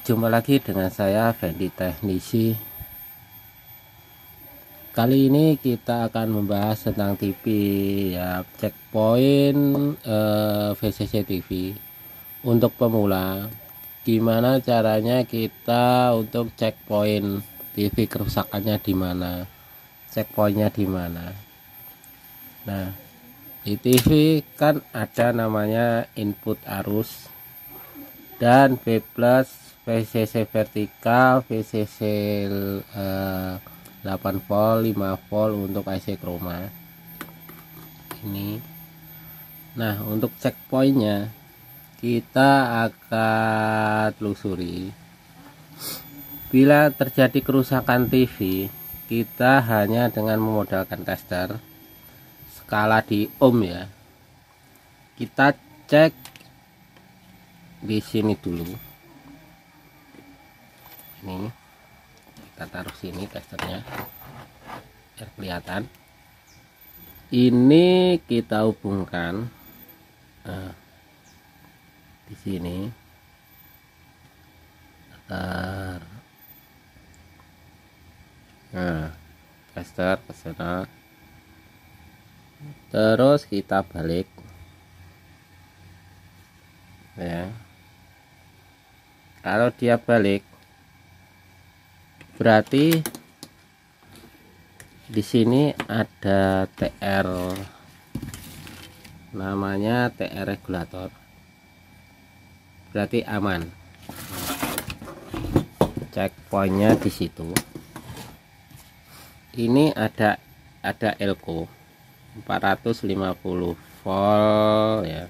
Jumpa lagi dengan saya Fendi Teknisi. Kali ini kita akan membahas tentang TV ya, checkpoint VCC TV untuk pemula. Gimana caranya kita untuk checkpoint TV, kerusakannya di mana, checkpointnya di mana. Nah, di TV kan ada namanya input arus dan B+, VCC vertikal, VCC 8 volt, 5 volt untuk IC chroma ini. Nah, untuk checkpointnya kita akan telusuri. Bila terjadi kerusakan TV, kita hanya dengan memodalkan tester skala di ohm ya. Kita cek di sini dulu. Ini kita taruh sini testernya biar kelihatan. Ini kita hubungkan di sini. Nah, tester ke sana. Terus kita balik ya. Kalau dia balik berarti di sini ada TR, namanya TR regulator, berarti aman. Checkpointnya di situ. Ini ada elko 450 volt ya.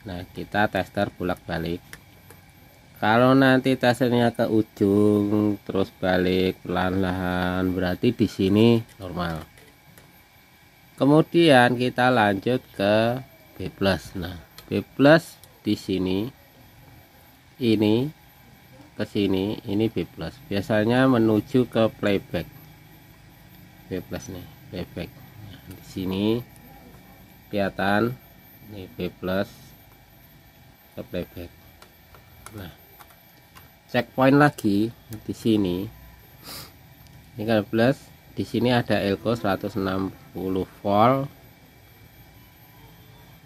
Nah, kita tester bolak-balik. Kalau nanti testernya ke ujung terus balik perlahan-lahan, berarti di sini normal. Kemudian kita lanjut ke B+. Nah, B+ di sini, ini ke sini, ini B+. Biasanya menuju ke playback. B+ nih, playback. Nah, di sini kelihatan ini B+ ke playback. Nah, checkpoint lagi di sini. Ini kan plus, di sini ada elko 160 volt,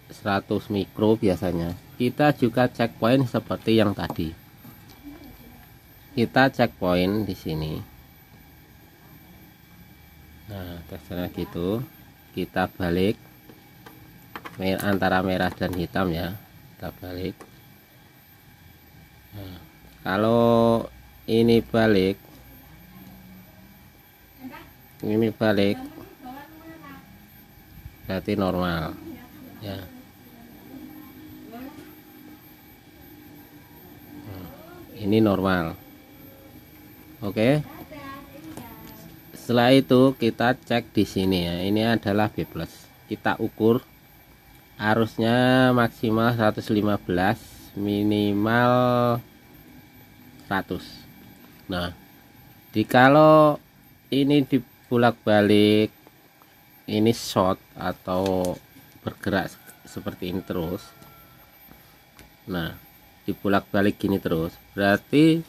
100 mikro biasanya. Kita juga checkpoint seperti yang tadi. Kita checkpoint di sini. Nah, testernya gitu. Kita balik antara merah dan hitam ya. Kita balik. Nah, kalau ini balik, berarti normal ya. Ini normal. Oke. Setelah itu kita cek di sini ya. Ini adalah B+. Kita ukur arusnya maksimal 115, minimal 100. Nah, jikalau ini dibulak-balik, ini short atau bergerak seperti ini terus, nah dibulak-balik gini terus, berarti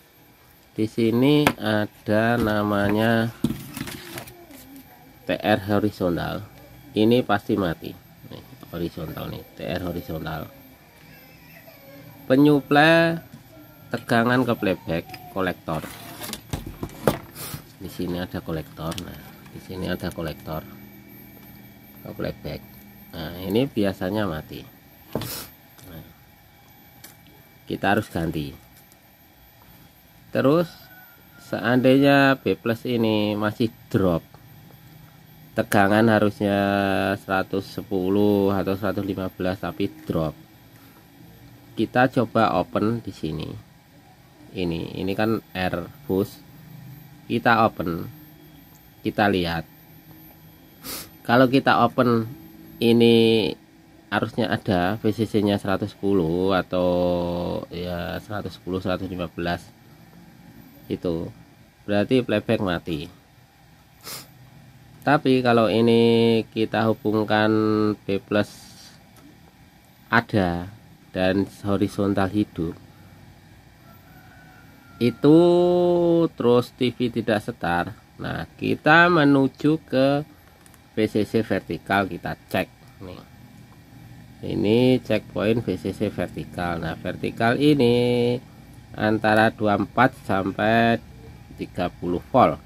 di sini ada namanya TR horizontal. Ini pasti mati. Nih, horizontal nih, TR horizontal. Penyuplai tegangan ke playback kolektor. Di sini ada kolektor. Nah, di sini ada kolektor ke playback. Nah, ini biasanya mati. Nah, kita harus ganti. Terus seandainya B+ ini masih drop, tegangan harusnya 110 atau 115 tapi drop, kita coba open di sini. Ini kan R bus, kita open, kita lihat. Kalau kita open, ini harusnya ada VCC nya 110 atau ya 110 115, itu berarti playback mati. Tapi kalau ini kita hubungkan B+ ada dan horizontal hidup, itu, terus TV tidak setar. Nah, kita menuju ke VCC vertikal, kita cek nih. Ini checkpoint VCC vertikal. Nah, vertikal ini antara 24 sampai 30 volt.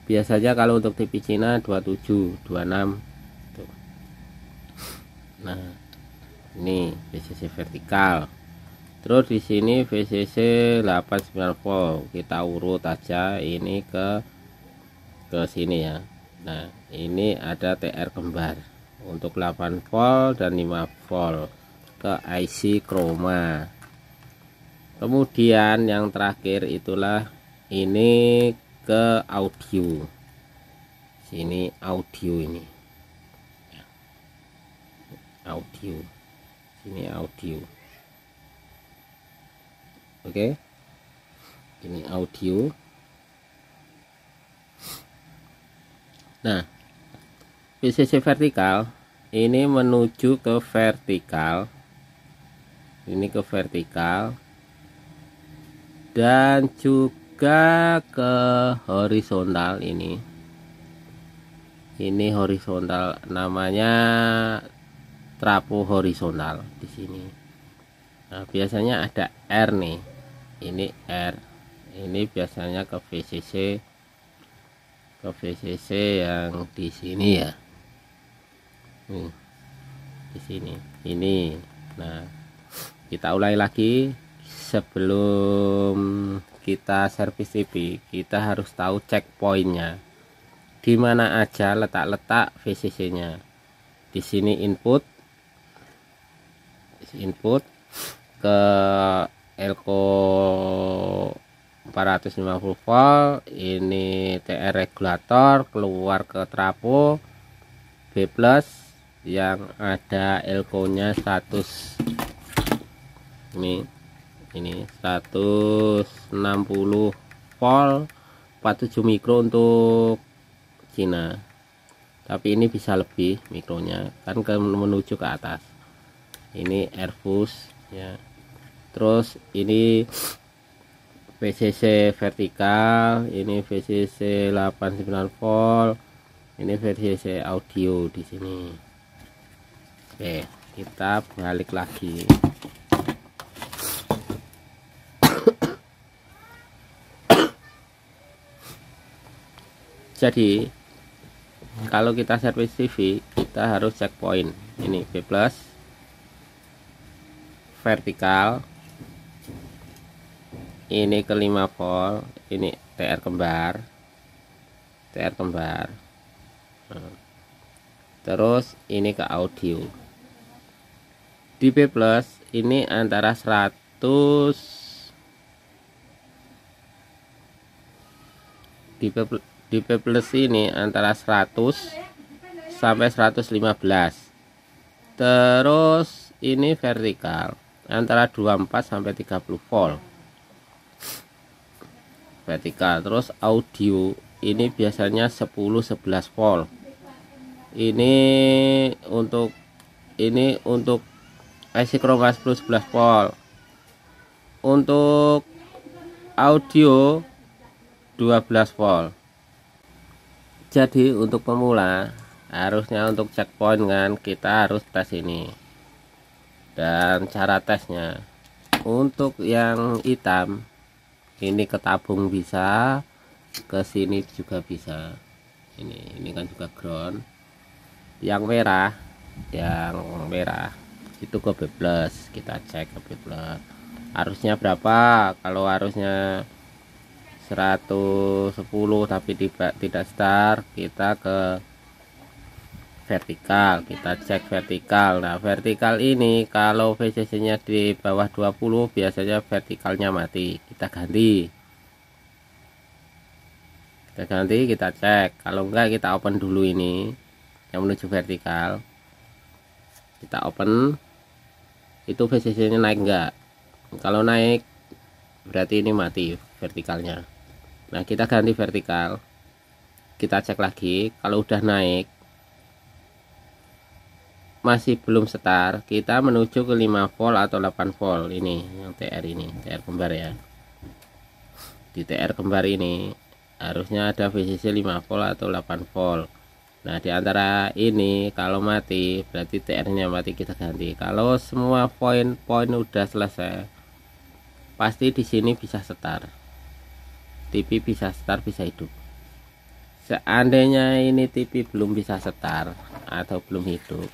Biasanya kalau untuk TV Cina 27, 26 tuh. Nah, ini VCC vertikal. Terus di sini VCC 89 volt. Kita urut aja ini ke sini ya. Nah, ini ada TR kembar untuk 8 volt dan 5 volt ke IC chroma. Kemudian yang terakhir itulah ini ke audio. Sini audio, ini audio, sini audio. Oke, ini audio. Nah, VCC vertikal ini menuju ke vertikal, ini ke vertikal, dan juga ke horizontal. Ini horizontal, namanya trafo horizontal di sini. Nah, biasanya ada R nih, ini R, ini biasanya ke VCC yang di sini ya. Di sini ini. Nah, kita ulangi lagi. Sebelum kita servis TV, kita harus tahu checkpointnya di mana aja, letak VCC nya. Di sini input ke elko 450 volt. Ini TR regulator, keluar ke trafo B+ yang ada elko nya 100. Ini 160 volt, 47 mikro untuk Cina, tapi ini bisa lebih mikronya kan menuju ke atas. Ini Airbus ya. Terus ini VCC vertikal, ini VCC 89 volt, ini VCC audio di sini. Oke, kita balik lagi. Jadi kalau kita servis TV, kita harus checkpoint. Ini B+ vertikal, ini ke 5 volt, ini TR kembar. Terus ini ke audio. Di B+ ini antara 100, di B+ ini antara 100 sampai 115. Terus ini vertikal antara 24 sampai 30 volt. Vertikal. Terus audio ini biasanya 10-11 volt. Ini untuk IC chroma 10-11 volt. Untuk audio 12 volt. Jadi untuk pemula harusnya untuk checkpoint kan kita harus tes ini. Dan cara tesnya untuk yang hitam ini ke tabung bisa, ke sini juga bisa. Ini kan juga ground. Yang merah itu ke B+, kita cek ke B+. Arusnya berapa? Kalau arusnya 110 tapi tidak start, kita ke vertikal, kita cek vertikal. Nah, vertikal ini kalau VCC nya di bawah 20 biasanya vertikalnya mati, kita ganti, kita cek. Kalau enggak, kita open dulu ini yang menuju vertikal, kita open. Itu VCC nya naik enggak? Kalau naik berarti ini mati vertikalnya. Nah, kita ganti vertikal, kita cek lagi. Kalau udah naik masih belum start, kita menuju ke 5 volt atau 8 volt. Ini yang TR, ini TR kembar ya. di TR kembar ini harusnya ada VCC 5 volt atau 8 volt. Nah di antara ini kalau mati berarti TR nya mati, kita ganti. Kalau semua poin-poin udah selesai, pasti di sini bisa start, TV bisa start, bisa hidup. Seandainya ini TV belum bisa start atau belum hidup,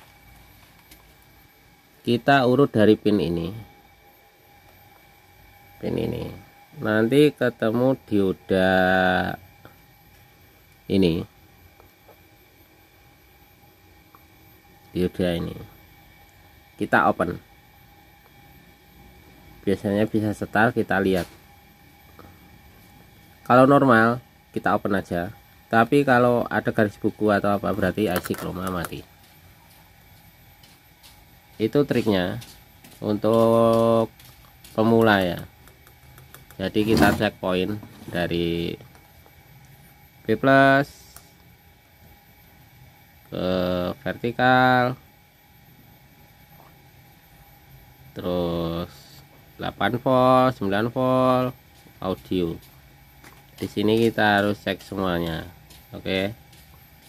kita urut dari pin ini, nanti ketemu dioda ini, kita open. Biasanya bisa start, kita lihat. Kalau normal kita open aja, tapi kalau ada garis buku atau apa berarti IC chroma mati. Itu triknya untuk pemula ya. Jadi kita cek poin dari B+ ke vertikal, terus 8 volt, 9 volt, audio. Di sini kita harus cek semuanya. Oke,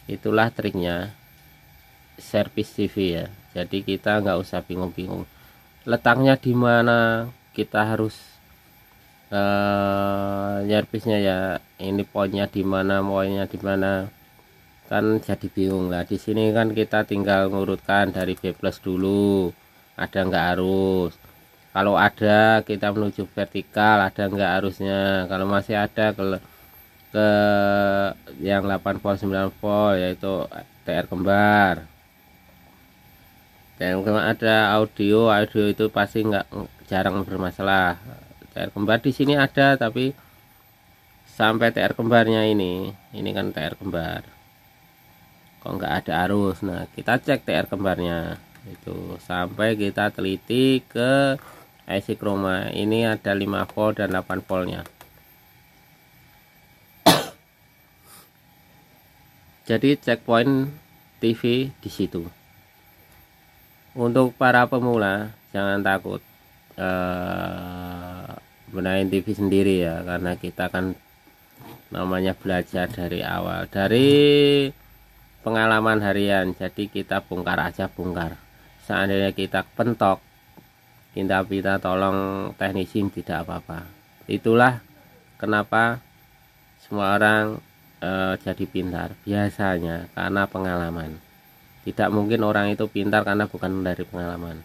itulah triknya servis TV ya. Jadi kita nggak usah bingung-bingung letaknya di mana, kita harus servisnya ya, ini poinnya di mana, kan jadi bingung lah. Di sini kan kita tinggal ngurutkan dari B+ dulu, ada nggak arus. Kalau ada kita menuju vertikal, ada nggak arusnya. Kalau masih ada ke yang 8 volt 9 volt yaitu TR kembar. Dan kalau ada audio itu pasti jarang bermasalah. TR kembar di sini ada, tapi sampai TR kembarnya ini kan TR kembar kok nggak ada arus. Nah kita cek TR kembarnya itu sampai kita teliti ke IC chroma, ini ada 5 volt dan 8 voltnya. Jadi checkpoint TV di situ. Untuk para pemula jangan takut benahin TV sendiri ya, karena kita kan namanya belajar dari awal, dari pengalaman harian. Jadi kita bongkar. Seandainya kita pentok, kita tolong teknisi, tidak apa-apa. Itulah kenapa semua orang jadi pintar biasanya karena pengalaman. Tidak mungkin orang itu pintar karena bukan dari pengalaman.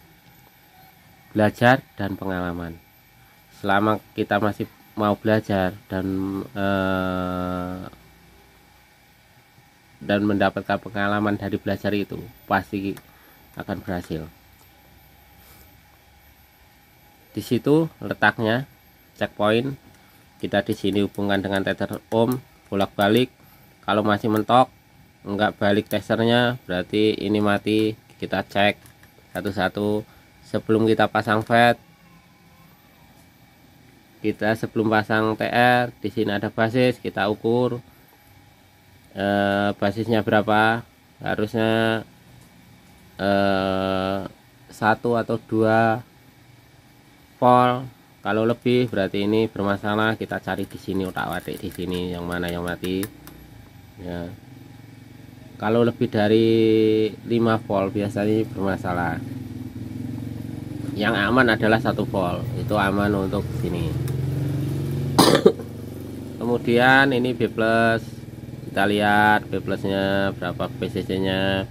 Belajar dan pengalaman. Selama kita masih mau belajar dan mendapatkan pengalaman dari belajar itu, pasti akan berhasil. Di situ letaknya checkpoint. Kita di sini hubungkan dengan tether ohm, bolak-balik. Kalau masih mentok, enggak balik testernya, berarti ini mati. Kita cek satu-satu sebelum kita pasang FET. Kita sebelum pasang TR, di sini ada basis, kita ukur basisnya berapa. Harusnya 1 atau 2 volt. Kalau lebih berarti ini bermasalah. Kita cari di sini, otak-atik di sini yang mana yang mati ya. Kalau lebih dari 5 volt biasanya bermasalah. Yang aman adalah 1 volt, itu aman untuk sini. Kemudian ini B+, kita lihat B+ nya berapa VCC nya.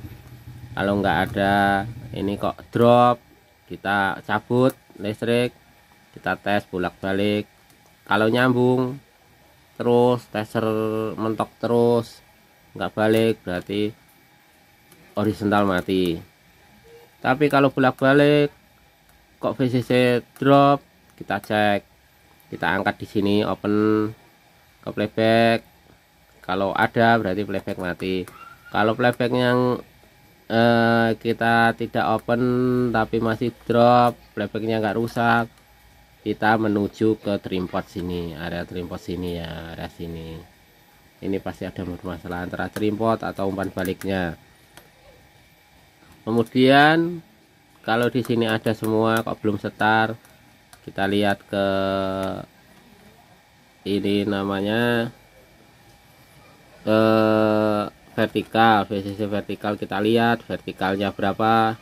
Kalau nggak ada, ini kok drop, kita cabut listrik, kita tes bolak-balik. Kalau nyambung terus, tester mentok terus, nggak balik, berarti horizontal mati. Tapi kalau bolak-balik kok VCC drop, kita cek, kita angkat di sini, open ke playback. Kalau ada berarti playback mati. Kalau playback yang kita tidak open tapi masih drop, playbacknya nggak rusak, kita menuju ke trimpot sini, area trimpot sini ya, area sini. Ini pasti ada masalah antara trimpot atau umpan baliknya. Kemudian kalau di sini ada semua kok belum start, kita lihat ke ini namanya vertikal, VCC vertikal. Kita lihat vertikalnya berapa.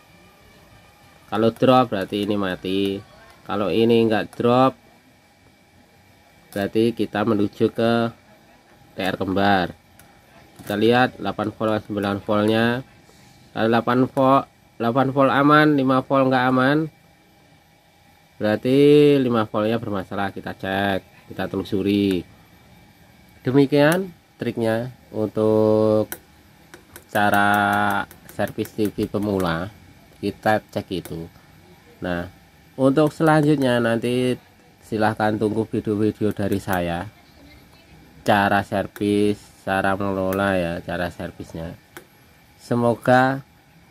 Kalau drop berarti ini mati, kalau ini enggak drop berarti kita menuju ke TR kembar. Kita lihat 8 volt 9 voltnya. Kalau 8 volt aman, 5 volt enggak aman, berarti 5 voltnya bermasalah. Kita cek, kita telusuri. Demikian triknya untuk cara servis TV pemula, kita cek itu. Nah, untuk selanjutnya nanti silahkan tunggu video-video dari saya, cara servis, cara mengelola ya, cara servisnya. Semoga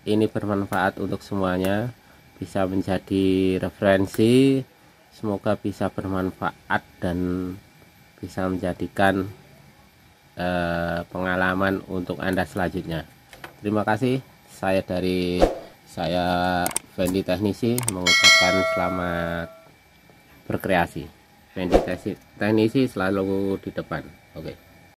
ini bermanfaat untuk semuanya, bisa menjadi referensi, semoga bisa bermanfaat dan bisa menjadikan pengalaman untuk Anda selanjutnya. Terima kasih. Saya Fendi Teknisi mengucapkan selamat berkreasi. Fendi Teknisi selalu di depan. Oke.